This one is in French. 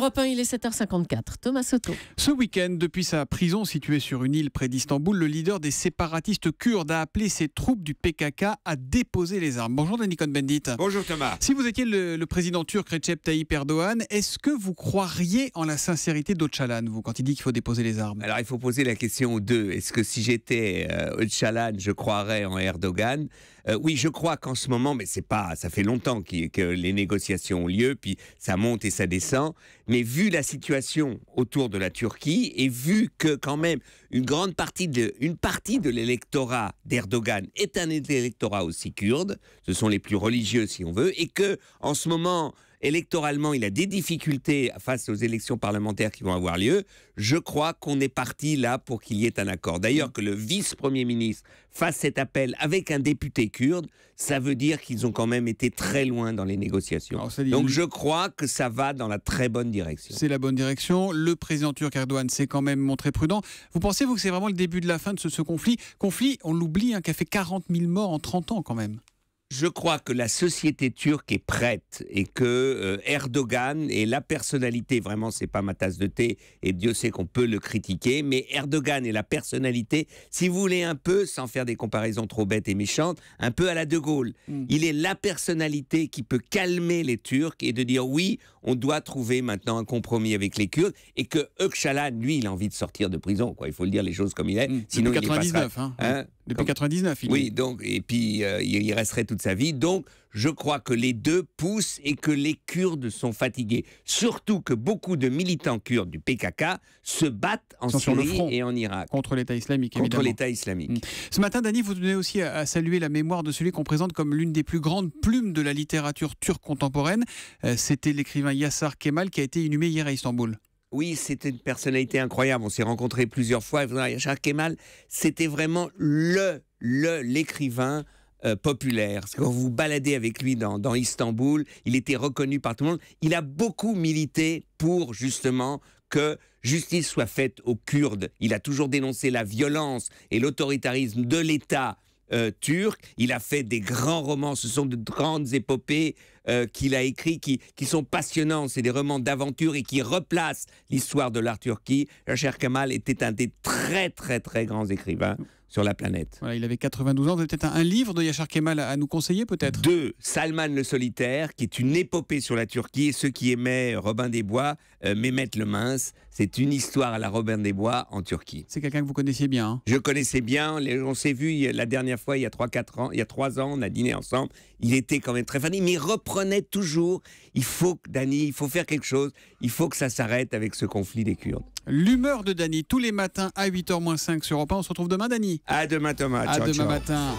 Europe 1, il est 7h54. Thomas Soto. Ce week-end, depuis sa prison située sur une île près d'Istanbul, le leader des séparatistes kurdes a appelé ses troupes du PKK à déposer les armes. Bonjour Danny Cohn-Bendit. Bonjour Thomas. Si vous étiez le président turc Recep Tayyip Erdogan, est-ce que vous croiriez en la sincérité d'Öcalan, vous, quand il dit qu'il faut déposer les armes? Alors il faut poser la question aux deux. Est-ce que si j'étais Öcalan, je croirais en Erdogan? Oui, je crois qu'en ce moment, mais c'est pas, ça fait longtemps que les négociations ont lieu, puis ça monte et ça descend. Mais vu la situation autour de la Turquie et vu que quand même une partie de l'électorat d'Erdogan est un électorat aussi kurde, ce sont les plus religieux si on veut, et que en ce moment électoralement, il a des difficultés face aux élections parlementaires qui vont avoir lieu. Je crois qu'on est parti là pour qu'il y ait un accord. D'ailleurs, que le vice-premier ministre fasse cet appel avec un député kurde, ça veut dire qu'ils ont quand même été très loin dans les négociations. Donc je crois que ça va dans la très bonne direction. C'est la bonne direction. Le président turc Erdogan s'est quand même montré prudent. Vous pensez, vous, que c'est vraiment le début de la fin de ce conflit? Conflit, on l'oublie, qui a fait 40 000 morts en 30 ans quand même. Je crois que la société turque est prête et que Erdogan est la personnalité, vraiment c'est pas ma tasse de thé et Dieu sait qu'on peut le critiquer, mais Erdogan est la personnalité, si vous voulez un peu, sans faire des comparaisons trop bêtes et méchantes, un peu à la De Gaulle. Il est la personnalité qui peut calmer les Turcs et de dire oui, on doit trouver maintenant un compromis avec les Kurdes et que Öcalan, lui, il a envie de sortir de prison, quoi. Il faut le dire les choses comme il est. Sinon, depuis 99, depuis 99, il oui, donc, et puis il resterait toute sa vie. Donc, je crois que les deux poussent et que les Kurdes sont fatigués. Surtout que beaucoup de militants kurdes du PKK se battent en Syrie et en Irak. Contre l'État islamique, évidemment. Contre l'État islamique. Ce matin, Dany, vous tenez aussi à saluer la mémoire de celui qu'on présente comme l'une des plus grandes plumes de la littérature turque contemporaine. C'était l'écrivain Yaşar Kemal qui a été inhumé hier à Istanbul. Oui, c'était une personnalité incroyable. On s'est rencontrés plusieurs fois. Yaşar Kemal, c'était vraiment l'écrivain populaire. Quand vous vous baladez avec lui dans Istanbul, il était reconnu par tout le monde. Il a beaucoup milité pour justement que justice soit faite aux Kurdes. Il a toujours dénoncé la violence et l'autoritarisme de l'État turc. Il a fait des grands romans. Ce sont de grandes épopées qu'il a écrits qui sont passionnants. C'est des romans d'aventure et qui replacent l'histoire de la Turquie. Yaşar Kemal était un des très très très grands écrivains sur la planète. Voilà, il avait 92 ans. Vous avez peut-être un livre de Yaşar Kemal à nous conseiller, peut-être? 2, Salman le Solitaire, qui est une épopée sur la Turquie. Et ceux qui aimaient Robin des Bois, Mehmet le Mince, c'est une histoire à la Robin des Bois en Turquie. C'est quelqu'un que vous connaissiez bien, hein? Je connaissais bien. On s'est vu la dernière fois, il y a 3 ans, on a dîné ensemble. Il était quand même très fan, mais il reprenait toujours. Il faut faire quelque chose. Il faut que ça s'arrête avec ce conflit des Kurdes. L'humeur de Dany, tous les matins à 8h-5 sur Europe 1. On se retrouve demain, Dany. À demain, Thomas. À demain matin.